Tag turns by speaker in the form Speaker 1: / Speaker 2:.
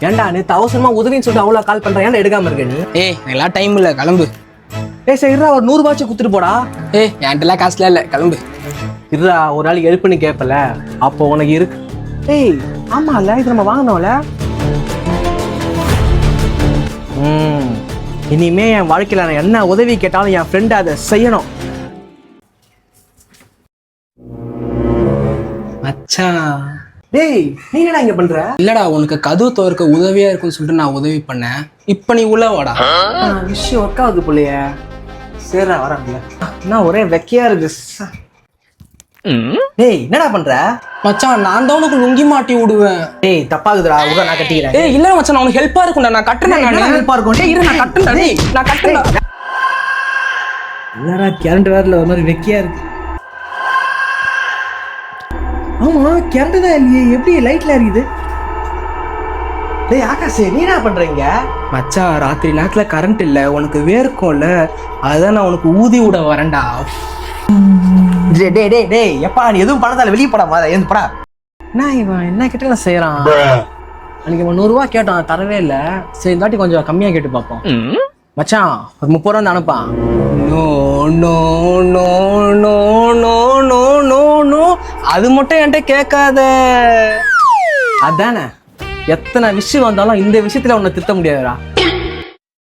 Speaker 1: ஏன்டா நேத்து அவசரமா உதவின்னு சொல்லிட்டு அவ்வளவு கால் பண்றேன், ஏன்டா எடுக்காம இருக்க நீ?
Speaker 2: ஏய் எல்லாம் டைம் இல்ல, கிளம்பு.
Speaker 1: சரி இருடா, ஒரு 100 ரூபாய் குத்துட்டு போடா.
Speaker 2: ஏய் என்கிட்டலாம் காசுலாம் இல்ல, கிளம்பு.
Speaker 1: இருடா, ஒரு நாளைக்கு ஹெல்ப்னு கேட்பல, அப்போ உனக்கு இருக்கு. ஏய் ஆமா இல்ல, இது நம்ம வாங்கினோம்ல. இனிமே என் வாழ்க்கையில நான் என்ன உதவி கேட்டாலும் என் ஃப்ரெண்ட் அதை செய்யணும்.
Speaker 2: மச்சான்.
Speaker 1: டேய் நீ என்னடா இங்க பண்ற?
Speaker 2: இல்லடா, உனக்கு கதவு துறக்க உதவியா இருக்குன்னு சொல்லிட்டு நான் உதவி பண்ணேன். இப்ப நீ உள்ள வாடா.
Speaker 1: விஷயம் ஒர்க் ஆகுது போலையே. சரிடா வரேன்ல. நான் ஒரே வெக்கையா இருக்கு. டேய் என்னடா பண்ற?
Speaker 2: மச்சான் நான் தான் உனக்கு லுங்கி மாட்டி விடுவேன்.
Speaker 1: டேய் தப்பாகுதுடா, உட நான் கட்டிக்கிறேன்.
Speaker 2: ஏய் இல்ல மச்சான், நான் உனக்கு ஹெல்ப்பா இருக்கும்டா, நான் கட்டுறேன். நான்
Speaker 1: ஹெல்ப்பா இருக்கும்.
Speaker 2: டேய் இரு, நான் கட்டுறேன். டேய் நான் கட்டுறேன்.
Speaker 1: என்னடா கரண்ட் வேறல ஒரு மாதிரி வெக்கையா இருக்கு. ஆமா கரண்ட் தான் இல்லையே, எப்படி லைட்ல எரியுது? டேய் ஆகாஷ் நீ என்ன பண்றீங்க?
Speaker 2: மச்சான் ராத்திரி நேரத்துல கரண்ட் இல்ல, உனக்கு வேர்க்கும்ல, அதுதான் நான் உனக்கு ஊதி விட வரேன்டா.
Speaker 1: டேய் டேய் டேய் டேய் எப்பா நீ எதுவும் பண்ணதால வெளியே போடா, மாதிரி எழுந்து போடா. என்ன இவன் என்ன கிட்ட நான் செய்யறான்? அன்னைக்கு 100 ரூபாய் கேட்டான், தரவே இல்லை. சரி இந்த வாட்டி கொஞ்சம் கம்மியா கேட்டு பார்ப்போம். மச்சான் ஒரு 30 ரூபா அனுப்பான்.
Speaker 2: No no no no no no no no, அது மட்டும் என்கிட்ட கேட்காத.
Speaker 1: அதானே, எத்தனை விஷயம் வந்தாலும் இந்த விஷயத்துல உன்னை திருத்த முடியாதுடா.